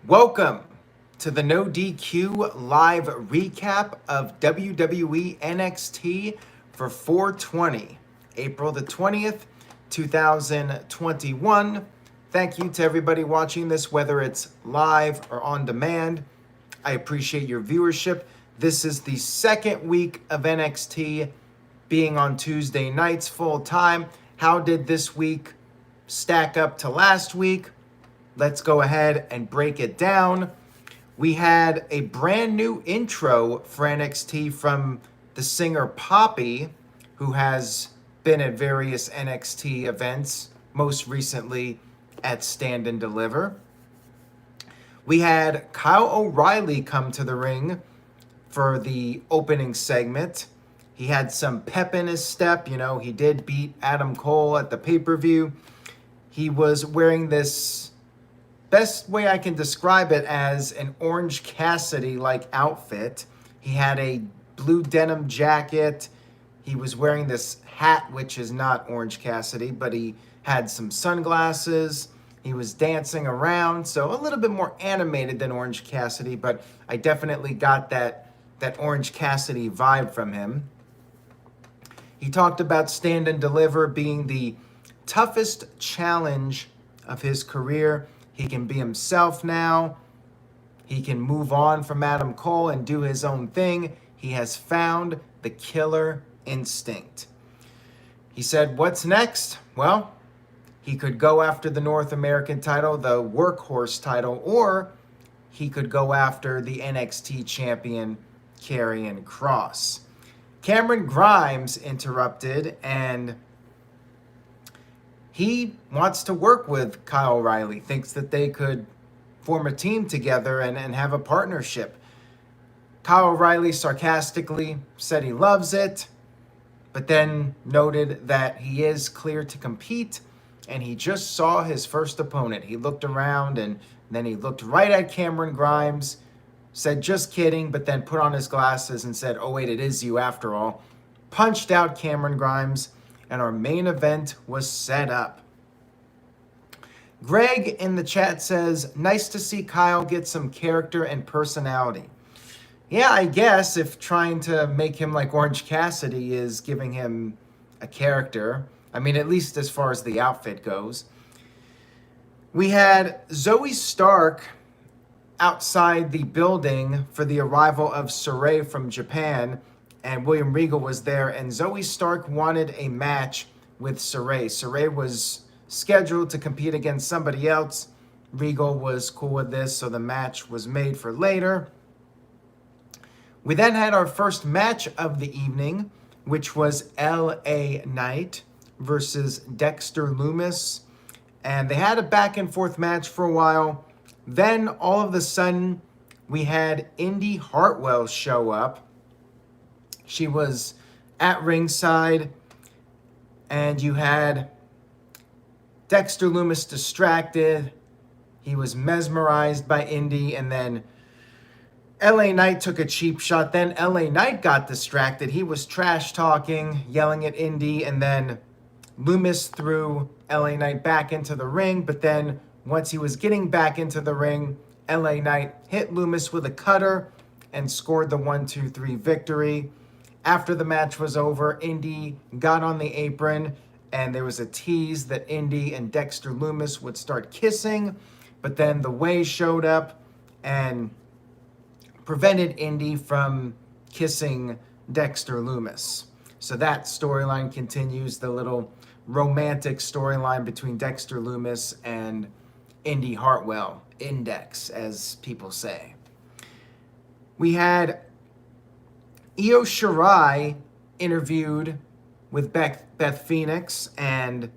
Welcome to the No DQ live recap of WWE NXT for 420, April the 20th, 2021. Thank you to everybody watching this, whether it's live or on demand. I appreciate your viewership. This is the second week of NXT being on Tuesday nights full time. How did this week stack up to last week? Let's go ahead and break it down. We had a brand new intro for NXT from the singer Poppy, who has been at various NXT events, most recently at Stand and Deliver. We had Kyle O'Reilly come to the ring for the opening segment. He had some pep in his step. He did beat Adam Cole at the pay-per-view. He was wearing this, best way I can describe it, as an Orange Cassidy-like outfit. He had a blue denim jacket. He was wearing this hat, which is not Orange Cassidy, but he had some sunglasses. He was dancing around, so a little bit more animated than Orange Cassidy, but I definitely got that Orange Cassidy vibe from him. He talked about Stand and Deliver being the toughest challenge of his career. He can be himself now. He can move on from Adam Cole and do his own thing. He has found the killer instinct. He said, what's next? Well, he could go after the North American title, the workhorse title, or he could go after the NXT champion, Karrion Kross. Cameron Grimes interrupted, and he wants to work with Kyle O'Reilly, thinks that they could form a team together and have a partnership. Kyle O'Reilly sarcastically said he loves it, but then noted that he is clear to compete, and he just saw his first opponent. He looked around, and then he looked right at Cameron Grimes, said, just kidding, but then put on his glasses and said, oh wait, it is you after all. Punched out Cameron Grimes, and our main event was set up. Greg in the chat says, nice to see Kyle get some character and personality. Yeah, I guess if trying to make him like Orange Cassidy is giving him a character. I mean, at least as far as the outfit goes. We had Zoe Stark outside the building for the arrival of Sarray from Japan, and William Regal was there, and Zoe Stark wanted a match with Sarray. Sarray was scheduled to compete against somebody else. Regal was cool with this, so the match was made for later. We then had our first match of the evening, which was LA Knight versus Dexter Lumis, and they had a back and forth match for a while. Then all of a sudden, we had Indy Hartwell show up. She was at ringside, and you had Dexter Lumis distracted. He was mesmerized by Indy, and then LA Knight took a cheap shot. Then LA Knight got distracted. He was trash talking, yelling at Indy, and then Lumis threw LA Knight back into the ring, but then once he was getting back into the ring, LA Knight hit Lumis with a cutter and scored the 1-2-3 victory. After the match was over, Indy got on the apron, and there was a tease that Indy and Dexter Lumis would start kissing, but then the Way showed up and prevented Indy from kissing Dexter Lumis. So that storyline continues, the little romantic storyline between Dexter Lumis and Indy Hartwell, Index, as people say. We had Io Shirai interviewed with Beth Phoenix, and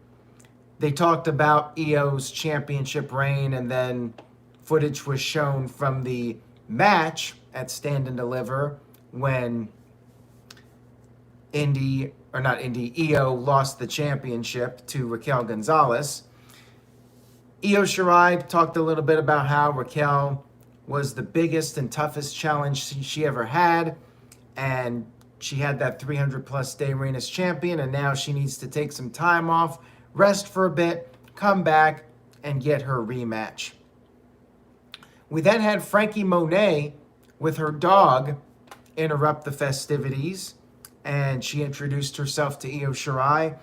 they talked about Io's championship reign, and then footage was shown from the match at Stand and Deliver when Io lost the championship to Raquel Gonzalez. Io Shirai talked a little bit about how Raquel was the biggest and toughest challenge she ever had, and she had that 300-plus day reign as champion, and now she needs to take some time off, rest for a bit, come back, and get her rematch. We then had Frankie Monet with her dog interrupt the festivities, and she introduced herself to Io Shirai.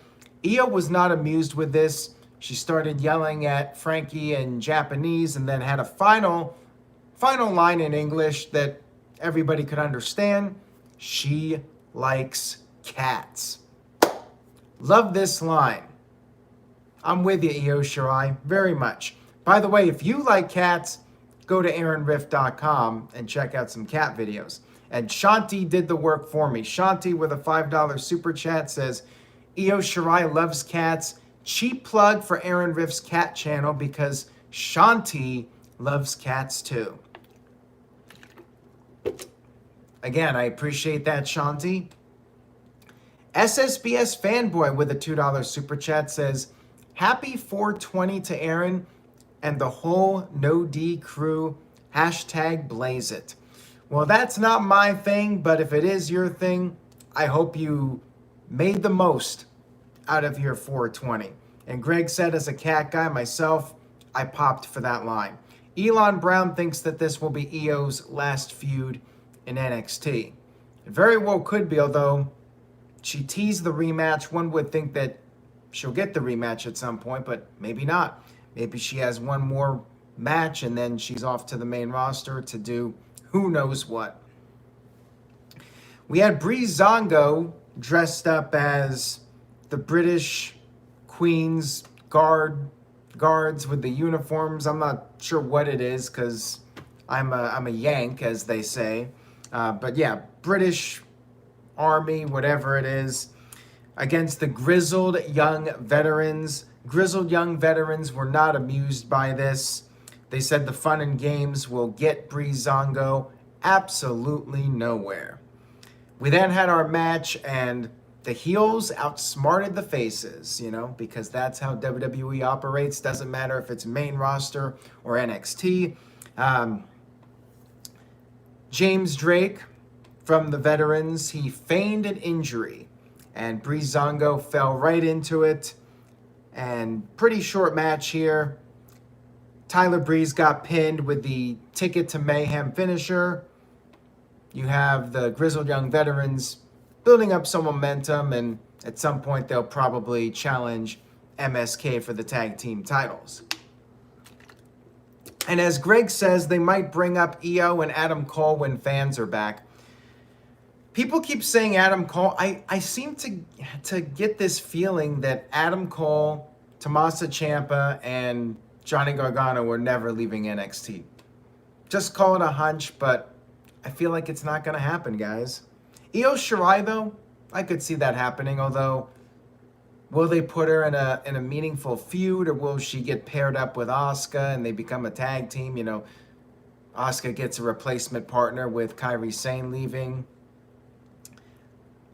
Io was not amused with this. She started yelling at Frankie in Japanese and then had a final line in English that everybody could understand. She likes cats. Love this line. I'm with you, Io Shirai, very much. By the way, if you like cats, go to aaronriff.com and check out some cat videos. And Shanti did the work for me. Shanti with a $5 super chat says, Io Shirai loves cats. Cheap plug for Aaron Riff's cat channel because Shanti loves cats too. Again, I appreciate that, Shanti. SSBS Fanboy with a $2 super chat says, happy 420 to Aaron and the whole No D crew. Hashtag blaze it. Well, that's not my thing, but if it is your thing, I hope you made the most out of your 420. And Greg said, as a cat guy myself, I popped for that line. Elon Brown thinks that this will be Io's last feud in NXT. It very well could be, although she teased the rematch. One would think that she'll get the rematch at some point, but maybe not. Maybe she has one more match and then she's off to the main roster to do who knows what. We had Breezango dressed up as the British Queen's guards with the uniforms. I'm not sure what it is because I'm a Yank, as they say. But yeah, British Army, whatever it is, against the grizzled young veterans. Grizzled young veterans were not amused by this. They said the fun and games will get Breezango absolutely nowhere. We then had our match, and the heels outsmarted the faces, because that's how WWE operates. Doesn't matter if it's main roster or NXT. James Drake from the veterans, he feigned an injury, and Breezango fell right into it. And pretty short match here. Tyler Breeze got pinned with the Ticket to Mayhem finisher. You have the grizzled young veterans building up some momentum, and at some point they'll probably challenge MSK for the tag team titles. And as Greg says, they might bring up Io and Adam Cole when fans are back. People keep saying Adam Cole. I seem to get this feeling that Adam Cole, Tommaso Ciampa, and Johnny Gargano were never leaving NXT. Just call it a hunch, but I feel like it's not going to happen, guys. Io Shirai, though, I could see that happening, although will they put her in a meaningful feud, or will she get paired up with Asuka and they become a tag team? Asuka gets a replacement partner with Kairi Sane leaving.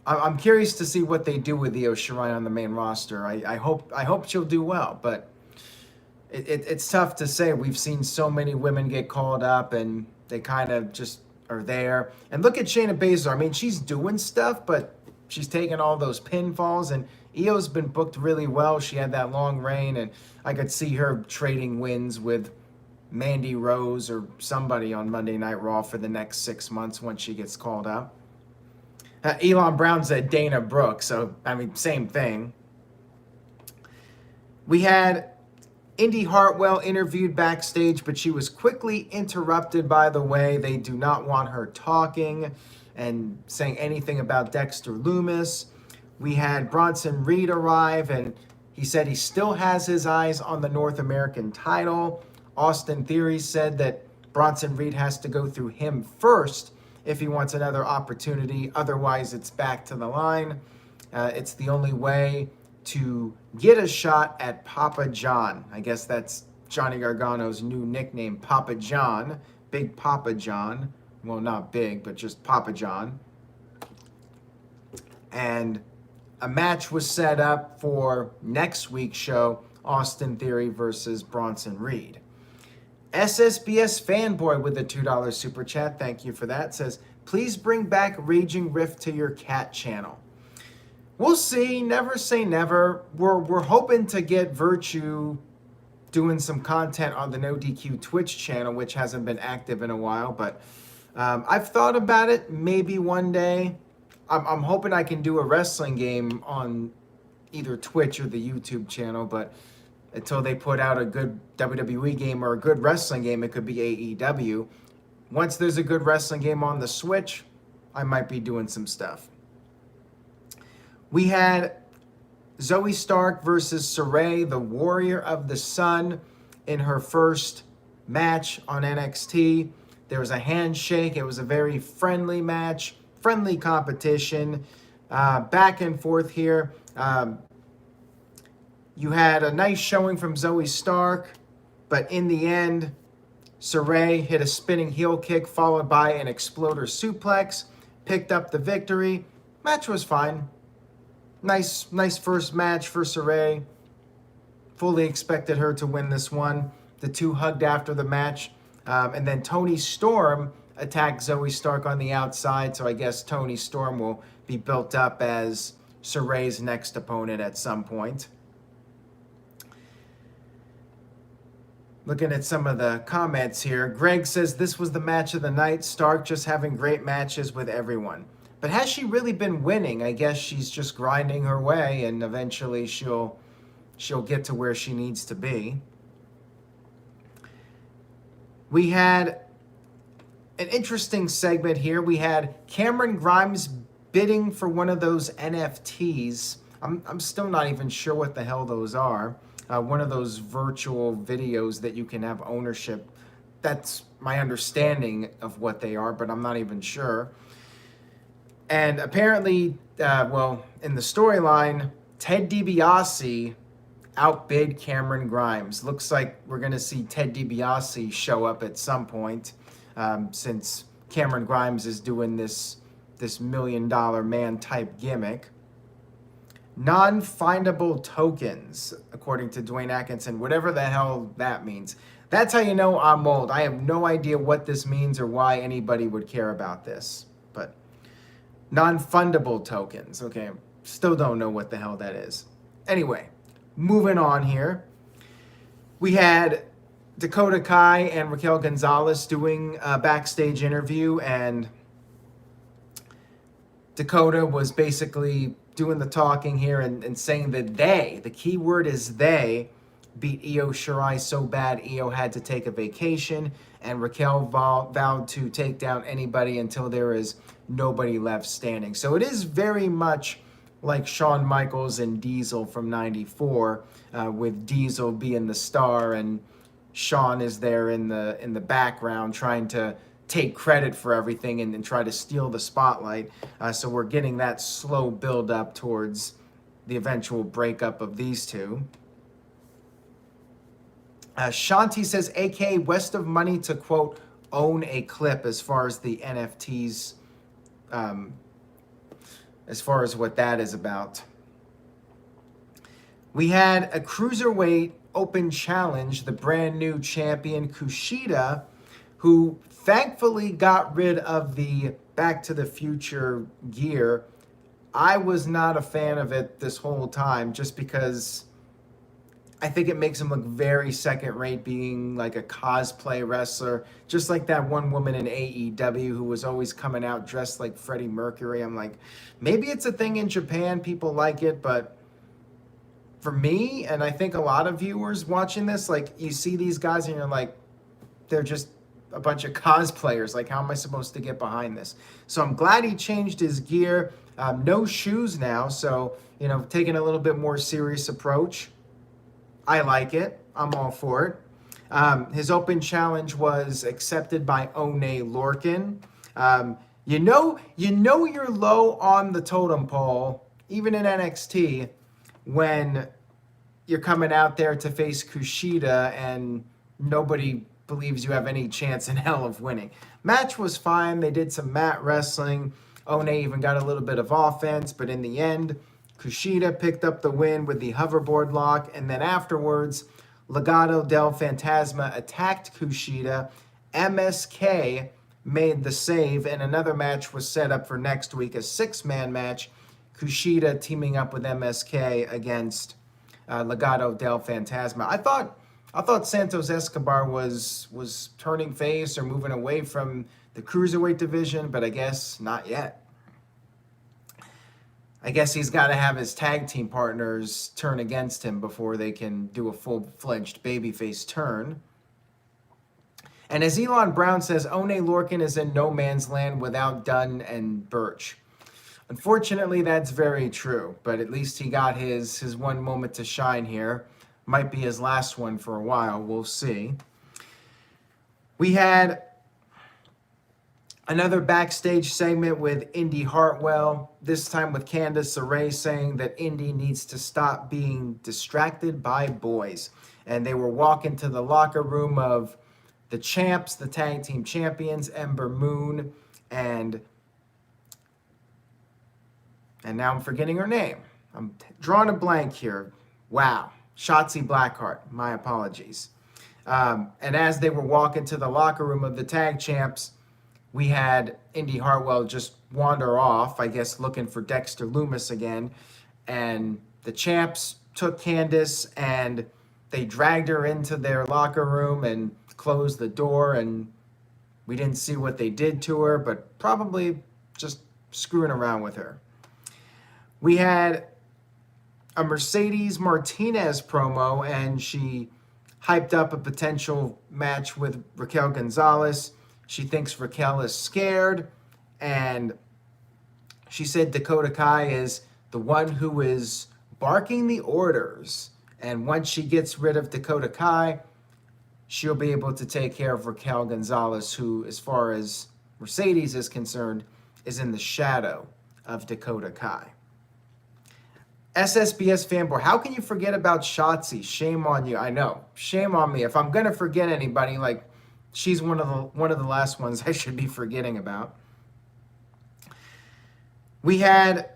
I'm curious to see what they do with Io Shirai on the main roster. I hope she'll do well, but it's tough to say. We've seen so many women get called up, and they kind of just are there. And look at Shayna Baszler. I mean, she's doing stuff, but she's taking all those pinfalls, and Io's been booked really well. She had that long reign, and I could see her trading wins with Mandy Rose or somebody on Monday Night Raw for the next 6 months once she gets called up. Elon Brown said Dana Brooke, so, I mean, same thing. We had Indy Hartwell interviewed backstage, but she was quickly interrupted by the way. They do not want her talking and saying anything about Dexter Lumis. We had Bronson Reed arrive, and he said he still has his eyes on the North American title. Austin Theory said that Bronson Reed has to go through him first if he wants another opportunity. Otherwise, it's back to the line. It's the only way to get a shot at Papa John. I guess that's Johnny Gargano's new nickname, Papa John. Big Papa John. Well, not big, but just Papa John. And a match was set up for next week's show, Austin Theory versus Bronson Reed. SSBS Fanboy with a $2 super chat, thank you for that, says, please bring back Raging Rift to your cat channel. We'll see, never say never. We're hoping to get Virtue doing some content on the No DQ Twitch channel, which hasn't been active in a while, but I've thought about it. Maybe one day. I'm hoping I can do a wrestling game on either Twitch or the YouTube channel, but until they put out a good WWE game or a good wrestling game, it could be AEW. Once there's a good wrestling game on the Switch, I might be doing some stuff. We had Zoe Stark versus Sarray, the Warrior of the Sun, in her first match on NXT. There was a handshake. It was a very friendly match, friendly competition, back and forth here. You had a nice showing from Zoe Stark, but in the end, Sarray hit a spinning heel kick followed by an exploder suplex, picked up the victory. Match was fine. Nice first match for Sarray. Fully expected her to win this one. The two hugged after the match. And then Toni Storm attacked Zoe Stark on the outside, so I guess Toni Storm will be built up as Sarray's next opponent at some point. Looking at some of the comments here, Greg says this was the match of the night. Stark just having great matches with everyone. But has she really been winning? I guess she's just grinding her way, and eventually she'll get to where she needs to be. We had an interesting segment here. We had Cameron Grimes bidding for one of those NFTs. I'm still not even sure what the hell those are. One of those virtual videos that you can have ownership. That's my understanding of what they are, but I'm not even sure. And apparently, in the storyline, Ted DiBiase outbid Cameron Grimes. Looks like we're going to see Ted DiBiase show up at some point, since Cameron Grimes is doing this $1 million man type gimmick. Non-findable tokens, according to Dwayne Atkinson, whatever the hell that means. That's how you know I'm old. I have no idea what this means or why anybody would care about this. But non-fundable tokens. Okay, still don't know what the hell that is. Anyway, moving on here. We had Dakota Kai and Raquel Gonzalez doing a backstage interview, and Dakota was basically doing the talking here and saying that the key word is they, beat Io Shirai so bad Io had to take a vacation, and Raquel vowed to take down anybody until there is nobody left standing. So it is very much like Shawn Michaels and Diesel from '94, with Diesel being the star and Shawn is there in the background trying to take credit for everything and try to steal the spotlight. So we're getting that slow build up towards the eventual breakup of these two. Shanti says, AK West of Money to, quote, own a clip as far as the NFTs, as far as what that is about. We had a Cruiserweight Open Challenge, the brand new champion Kushida, who thankfully got rid of the Back to the Future gear. I was not a fan of it this whole time just because I think it makes him look very second rate being like a cosplay wrestler, just like that one woman in AEW who was always coming out dressed like Freddie Mercury. I'm like, maybe it's a thing in Japan, people like it, but for me, and I think a lot of viewers watching this, like you see these guys and you're like, they're just a bunch of cosplayers. Like, how am I supposed to get behind this? So I'm glad he changed his gear. No shoes now, so, taking a little bit more serious approach. I like it. I'm all for it. His open challenge was accepted by One Lorcan. You know you're low on the totem pole, even in NXT, when you're coming out there to face Kushida and nobody believes you have any chance in hell of winning. Match was fine. They did some mat wrestling. One even got a little bit of offense, but in the end, Kushida picked up the win with the hoverboard lock, and then afterwards, Legado del Fantasma attacked Kushida. MSK made the save, and another match was set up for next week, a 6-man match. Kushida teaming up with MSK against Legado del Fantasma. I I thought Santos Escobar was turning face or moving away from the cruiserweight division, but I guess not yet. I guess he's got to have his tag team partners turn against him before they can do a full-fledged babyface turn. And as Elon Brown says, Oney Lorcan is in no man's land without Dunn and Birch. Unfortunately, that's very true, but at least he got his one moment to shine here. Might be his last one for a while. We'll see. We had another backstage segment with Indy Hartwell, this time with Candice LeRae saying that Indy needs to stop being distracted by boys. And they were walking to the locker room of the champs, the tag team champions, Ember Moon, and now I'm forgetting her name. I'm drawing a blank here. Wow. Shotzi Blackheart. My apologies. And as they were walking to the locker room of the tag champs, we had Indy Hartwell just wander off, I guess looking for Dexter Lumis again. And the champs took Candice and they dragged her into their locker room and closed the door. And we didn't see what they did to her, but probably just screwing around with her. We had a Mercedes Martinez promo, and she hyped up a potential match with Raquel Gonzalez. She thinks Raquel is scared, and she said Dakota Kai is the one who is barking the orders. And once she gets rid of Dakota Kai, she'll be able to take care of Raquel Gonzalez, who, as far as Mercedes is concerned, is in the shadow of Dakota Kai. SSBS fanboy, how can you forget about Shotzi? Shame on you. I know. Shame on me. If I'm going to forget anybody, like, she's one of the last ones I should be forgetting about. We had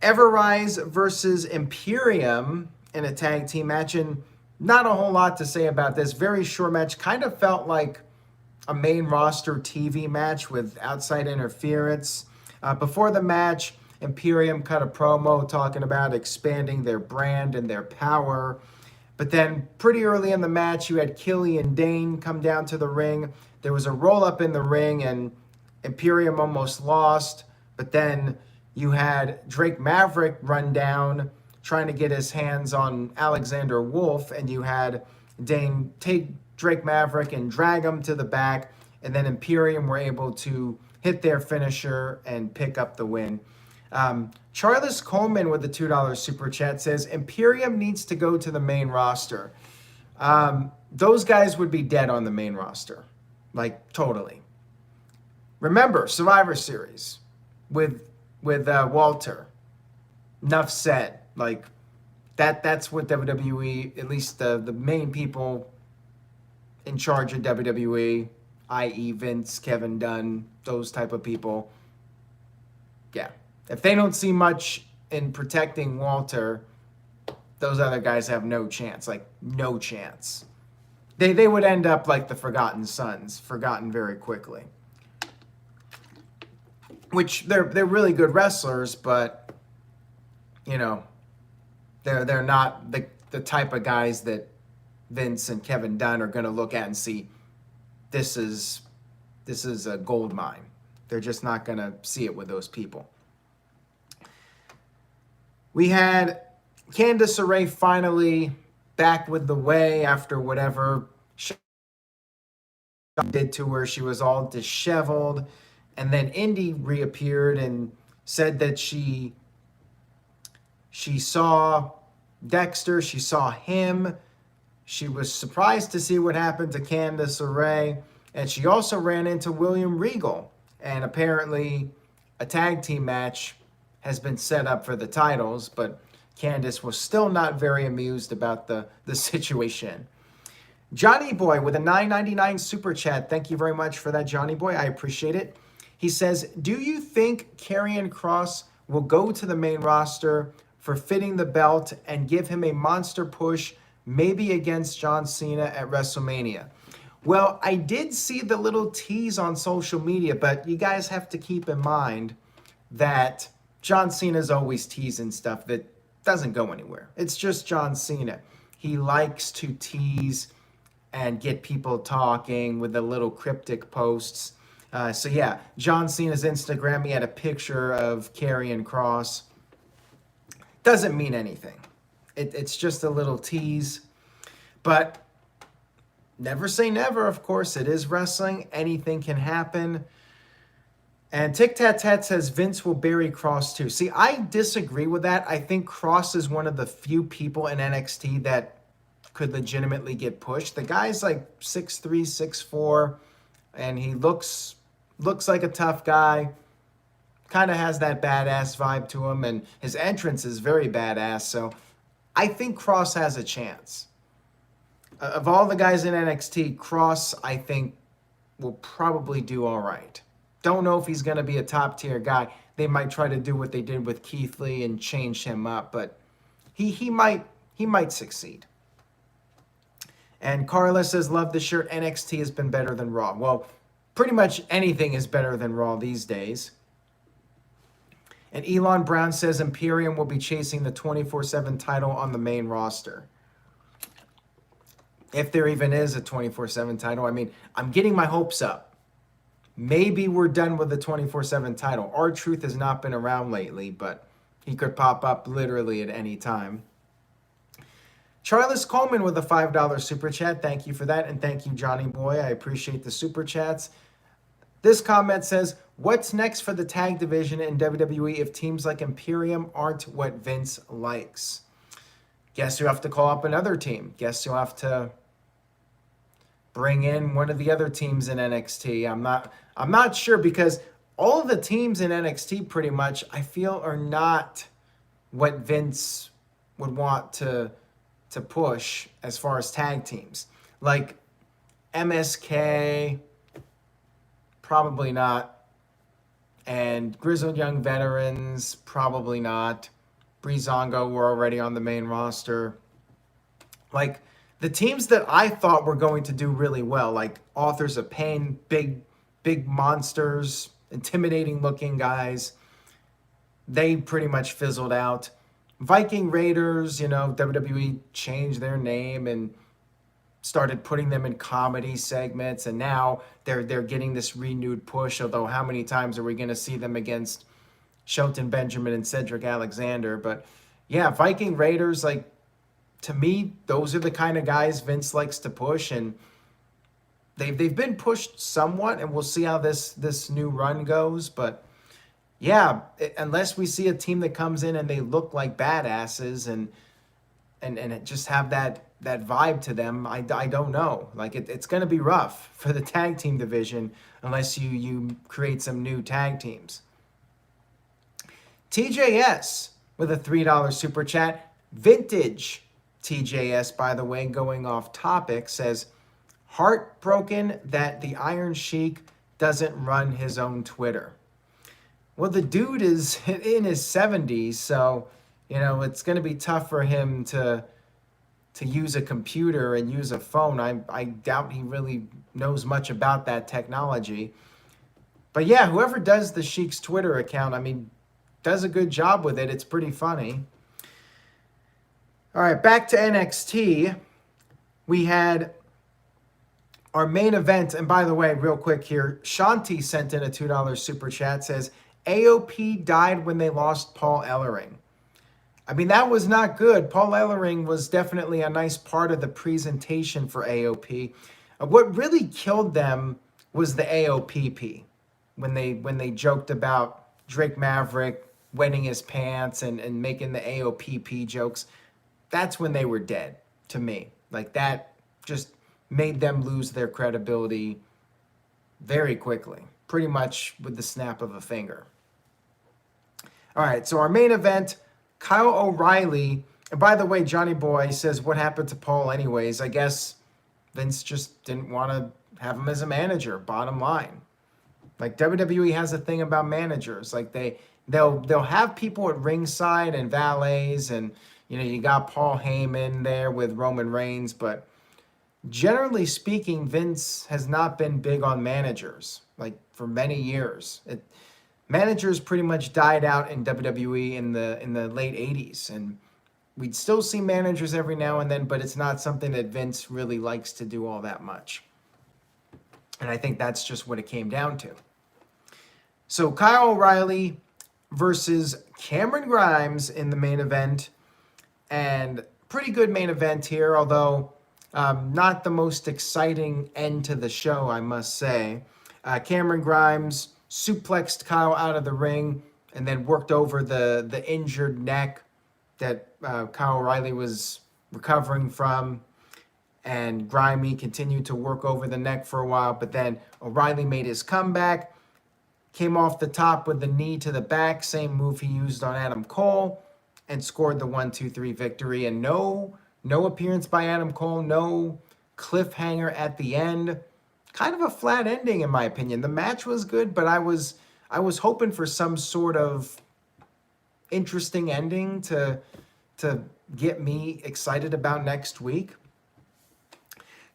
Everrise versus Imperium in a tag team match, and not a whole lot to say about this. Very short match. Kind of felt like a main roster TV match with outside interference. Before the match, Imperium cut a promo talking about expanding their brand and their power. But then pretty early in the match, you had Killian Dane come down to the ring. There was a roll-up in the ring, and Imperium almost lost. But then you had Drake Maverick run down, trying to get his hands on Alexander Wolf, and you had Dane take Drake Maverick and drag him to the back, and then Imperium were able to hit their finisher and pick up the win. Charles Coleman with the $2 super chat says, Imperium needs to go to the main roster. Those guys would be dead on the main roster. Like, totally. Remember, Survivor Series with Walter. Enough said. Like, that's what WWE, at least the main people in charge of WWE, i.e. Vince, Kevin Dunn, those type of people. Yeah. If they don't see much in protecting Walter, those other guys have no chance. Like, no chance. They would end up like the Forgotten Sons, forgotten very quickly. Which they're really good wrestlers, but you know, they're not the type of guys that Vince and Kevin Dunn are going to look at and see this is a gold mine. They're just not going to see it with those people. We had Candice LeRae finally back with the way after whatever she did to her. She was all disheveled. And then Indy reappeared and said that she saw Dexter. She saw him. She was surprised to see what happened to Candice LeRae. And she also ran into William Regal. And apparently a tag team match has been set up for the titles, but Candice was still not very amused about the situation. Johnny Boy with a $9.99 super chat. Thank you very much for that, Johnny Boy. I appreciate it. He says, do you think Karrion Kross will go to the main roster for fitting the belt and give him a monster push, maybe against John Cena at WrestleMania? Well, I did see the little tease on social media, but you guys have to keep in mind that John Cena's always teasing stuff that doesn't go anywhere. It's just John Cena. He likes to tease and get people talking with the little cryptic posts. So yeah, John Cena's Instagram, he had a picture of Karrion Kross. Doesn't mean anything. It's just a little tease. But never say never, of course. It is wrestling. Anything can happen. And Tic Tat Tat says Vince will bury Kross too. See, I disagree with that. I think Kross is one of the few people in NXT that could legitimately get pushed. The guy's like 6'3", 6'4", and he looks like a tough guy. Kind of has that badass vibe to him, and his entrance is very badass. So I think Kross has a chance. Of all the guys in NXT, Kross, I think, will probably do all right. Don't know if he's going to be a top-tier guy. They might try to do what they did with Keith Lee and change him up, but he might succeed. And Carla says, love the shirt. NXT has been better than Raw. Well, pretty much anything is better than Raw these days. And Elon Brown says Imperium will be chasing the 24/7 title on the main roster. If there even is a 24/7 title. I mean, I'm getting my hopes up. Maybe we're done with the 24/7 title. R-Truth has not been around lately, but he could pop up literally at any time. Charles Coleman with a $5 super chat. Thank you for that. And thank you, Johnny Boy. I appreciate the super chats. This comment says, what's next for the tag division in WWE if teams like Imperium aren't what Vince likes? Guess you have to call up another team. Guess you'll have to bring in one of the other teams in NXT. I'm not sure, because all of the teams in NXT pretty much, I feel, are not what Vince would want to push as far as tag teams. Like MSK, probably not. And Grizzled Young Veterans, probably not. Breezango were already on the main roster. Like, the teams that I thought were going to do really well, like Authors of Pain, big monsters, intimidating looking guys, they pretty much fizzled out. Viking Raiders, WWE changed their name and started putting them in comedy segments, and now they're getting this renewed push, although how many times are we going to see them against Shelton Benjamin and Cedric Alexander? But yeah, Viking Raiders, like, to me, those are the kind of guys Vince likes to push, and they've been pushed somewhat, and we'll see how this new run goes. But yeah, unless we see a team that comes in and they look like badasses and it just have that vibe to them, I don't know. Like, it's going to be rough for the tag team division unless you create some new tag teams. TJS with a $3 super chat. Vintage TJS, by the way, going off topic, says, heartbroken that the Iron Sheik doesn't run his own Twitter. Well, the dude is in his 70s, so, it's going to be tough for him to use a computer and use a phone. I doubt he really knows much about that technology. But yeah, whoever does the Sheik's Twitter account, does a good job with it. It's pretty funny. All right, back to NXT. We had our main event, and by the way, real quick here, Shanti sent in a $2 super chat, says, AOP died when they lost Paul Ellering. That was not good. Paul Ellering was definitely a nice part of the presentation for AOP. What really killed them was the AOPP, when they joked about Drake Maverick wetting his pants and making the AOPP jokes. That's when they were dead, to me. Like, that just made them lose their credibility very quickly, pretty much with the snap of a finger. All right, so our main event, Kyle O'Reilly. And by the way, Johnny Boy says, what happened to Paul anyways? I guess Vince just didn't want to have him as a manager, bottom line. Like, WWE has a thing about managers. Like, they'll have people at ringside and valets, and you got Paul Heyman there with Roman Reigns, but generally speaking, Vince has not been big on managers, like, for many years. Managers pretty much died out in WWE in the late 80s, and We'd still see managers every now and then, but it's not something that Vince really likes to do all that much. And I think that's just what it came down to. So Kyle O'Reilly versus Cameron Grimes in the main event. And pretty good main event here, although not the most exciting end to the show, I must say. Cameron Grimes suplexed Kyle out of the ring and then worked over the injured neck that Kyle O'Reilly was recovering from. And Grimy continued to work over the neck for a while, but then O'Reilly made his comeback, came off the top with the knee to the back, same move he used on Adam Cole, and scored the 1-2-3 victory. And no appearance by Adam Cole, no cliffhanger at the end. Kind of a flat ending, in my opinion. The match was good, but I was hoping for some sort of interesting ending to get me excited about next week.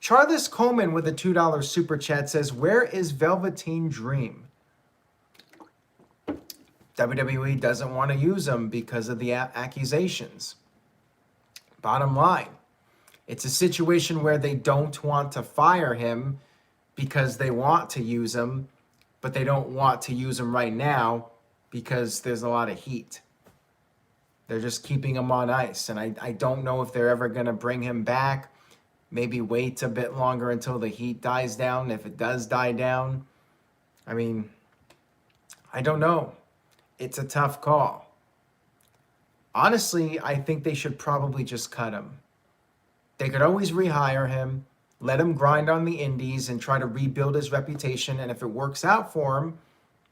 Charles Coleman with a $2 super chat says, "Where is Velveteen Dream?" WWE doesn't want to use him because of the accusations. Bottom line, it's a situation where they don't want to fire him because they want to use him, but they don't want to use him right now because there's a lot of heat. They're just keeping him on ice, and I don't know if they're ever going to bring him back. Maybe wait a bit longer until the heat dies down, if it does die down. I mean, I don't know. It's a tough call. Honestly, I think they should probably just cut him. They could always rehire him, let him grind on the indies and try to rebuild his reputation, and if it works out for him,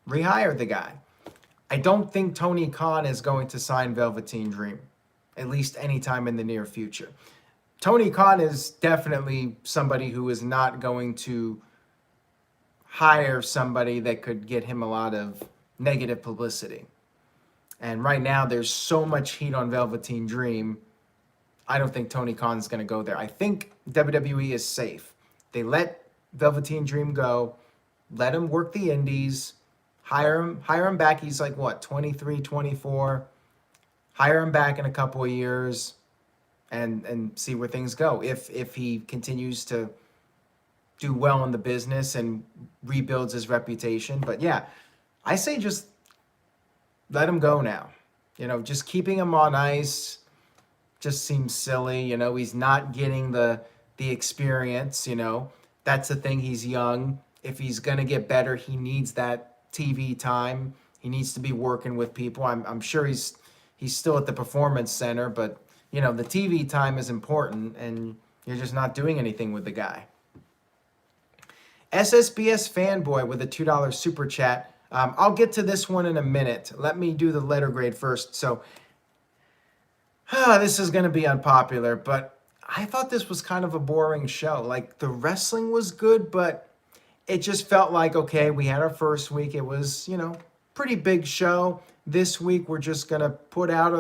rehire the guy. I don't think Tony Khan is going to sign Velveteen Dream, at least anytime in the near future. Tony Khan is definitely somebody who is not going to hire somebody that could get him a lot of negative publicity. And right now, there's so much heat on Velveteen Dream. I don't think Tony Khan is going to go there. I think WWE is safe. They let Velveteen Dream go, let him work the indies, hire him back. He's like, what, 23, 24? Hire him back in a couple of years and see where things go. If he continues to do well in the business and rebuilds his reputation. But yeah, I say just let him go now. Just keeping him on ice just seems silly. He's not getting the experience. That's the thing. He's young. If he's gonna get better, he needs that TV time. He needs to be working with people. I'm sure he's still at the Performance Center, but the TV time is important, and you're just not doing anything with the guy. SSBS Fanboy with a $2 super chat. I'll get to this one in a minute. Let me do the letter grade first. So, this is going to be unpopular, but I thought this was kind of a boring show. Like, the wrestling was good, but it just felt like, okay, we had our first week. It was, pretty big show. This week, we're just going to put out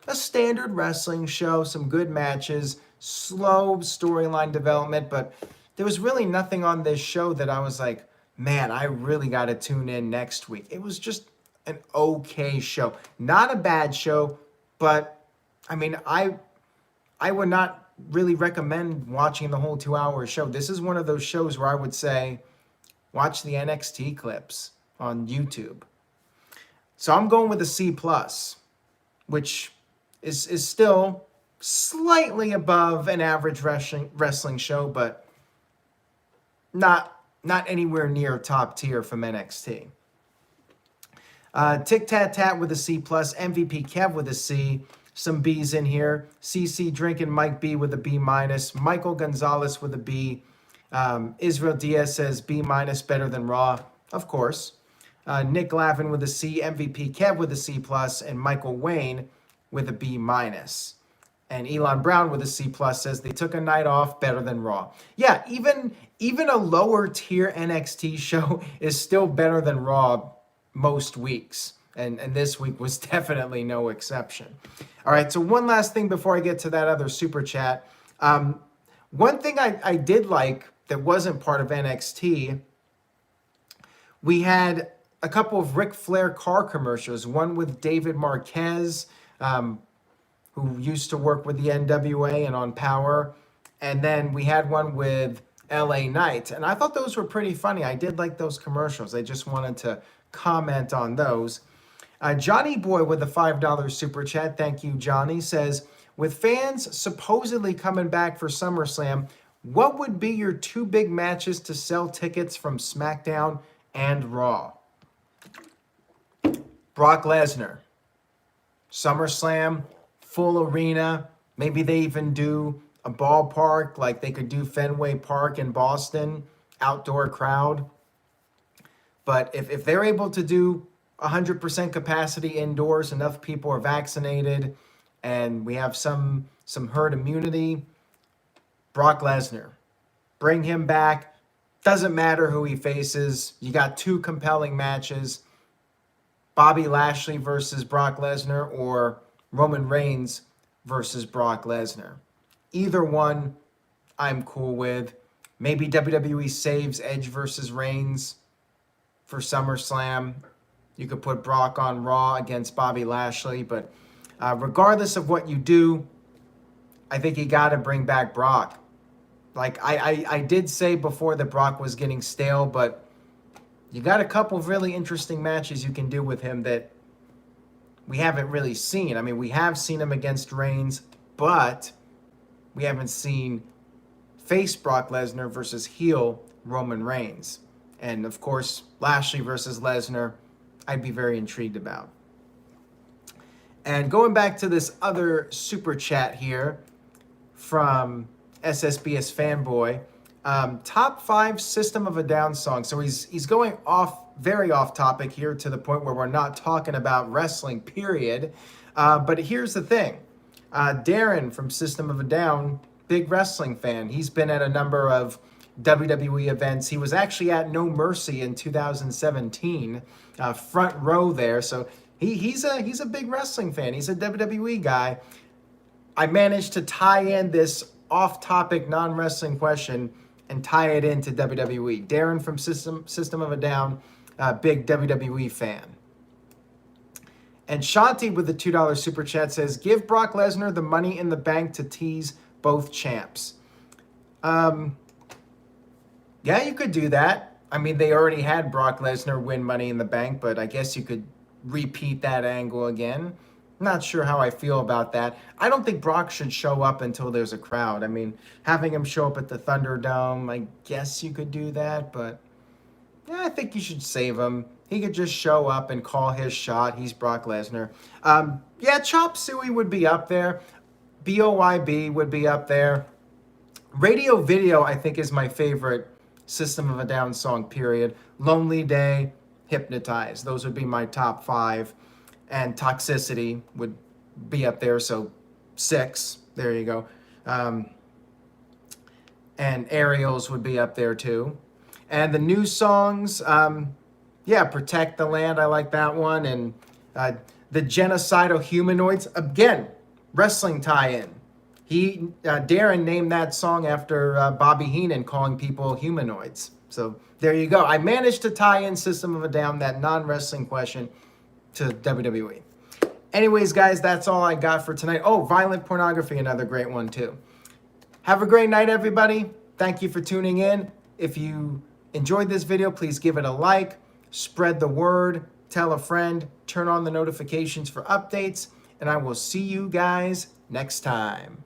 a standard wrestling show, some good matches, slow storyline development, but there was really nothing on this show that I was like, man, I really got to tune in next week. It was just an okay show. Not a bad show, but I mean, I would not really recommend watching the whole 2-hour show. This is one of those shows where I would say, watch the NXT clips on YouTube. So I'm going with a C+, which is still slightly above an average wrestling show, but not anywhere near top tier from NXT. Tic Tat Tat with a C+, MVP Kev with a C, some B's in here. CC Drinking Mike B with a B-, Michael Gonzalez with a B. Israel Diaz says B- better than Raw, of course. Nick Lavin with a C, MVP Kev with a C+, and Michael Wayne with a B-. And Elon Brown with a C+ says they took a night off, better than Raw. Yeah, even a lower tier NXT show is still better than Raw most weeks. And this week was definitely no exception. All right, so one last thing before I get to that other super chat. One thing I did like that wasn't part of NXT, we had a couple of Ric Flair car commercials, one with David Marquez, who used to work with the NWA and on Power. And then we had one with LA Knight. And I thought those were pretty funny. I did like those commercials. I just wanted to comment on those. Johnny Boy with a $5 super chat. Thank you, Johnny. Says, with fans supposedly coming back for SummerSlam, what would be your two big matches to sell tickets from SmackDown and Raw? Brock Lesnar. SummerSlam, full arena. Maybe they even do a ballpark, like they could do Fenway Park in Boston, outdoor crowd. But if they're able to do 100% capacity indoors, enough people are vaccinated, and we have some herd immunity, Brock Lesnar. Bring him back. Doesn't matter who he faces. You got two compelling matches. Bobby Lashley versus Brock Lesnar or Roman Reigns versus Brock Lesnar. Either one I'm cool with. Maybe WWE saves Edge versus Reigns for SummerSlam. You could put Brock on Raw against Bobby Lashley, but regardless of what you do, I think you got to bring back Brock. Like I did say before that Brock was getting stale, but you got a couple of really interesting matches you can do with him that we haven't really seen. I mean, we have seen him against Reigns, but we haven't seen face Brock Lesnar versus heel Roman Reigns. And of course, Lashley versus Lesnar, I'd be very intrigued about. And going back to this other super chat here from SSBS Fanboy, top 5 System of a Down songs. So he's going very off topic here to the point where we're not talking about wrestling, period. But here's the thing. Darren from System of a Down, big wrestling fan. He's been at a number of WWE events. He was actually at No Mercy in 2017, front row there. So he's a big wrestling fan. He's a WWE guy. I managed to tie in this off-topic non-wrestling question and tie it into WWE. Darren from System of a Down, big WWE fan. And Shanti with the $2 super chat says, give Brock Lesnar the Money in the Bank to tease both champs. Yeah, you could do that. I mean, they already had Brock Lesnar win Money in the Bank, but I guess you could repeat that angle again. Not sure how I feel about that. I don't think Brock should show up until there's a crowd. I mean, having him show up at the Thunderdome, I guess you could do that, but yeah, I think you should save him. He could just show up and call his shot. He's Brock Lesnar. Yeah, Chop Suey would be up there. BOYB would be up there. Radio Video, I think, is my favorite System of a Down song, period. Lonely Day, Hypnotize. Those would be my top 5. And Toxicity would be up there, so 6. There you go. And Aerials would be up there too. And the new songs, yeah, Protect the Land, I like that one. And the Genocidal Humanoids, again, wrestling tie-in. Darren named that song after Bobby Heenan calling people humanoids. So there you go. I managed to tie in System of a Down, that non-wrestling question, to WWE. Anyways, guys, that's all I got for tonight. Oh, Violent Pornography, another great one too. Have a great night, everybody. Thank you for tuning in. If you enjoyed this video, please give it a like, spread the word, tell a friend, turn on the notifications for updates, and I will see you guys next time.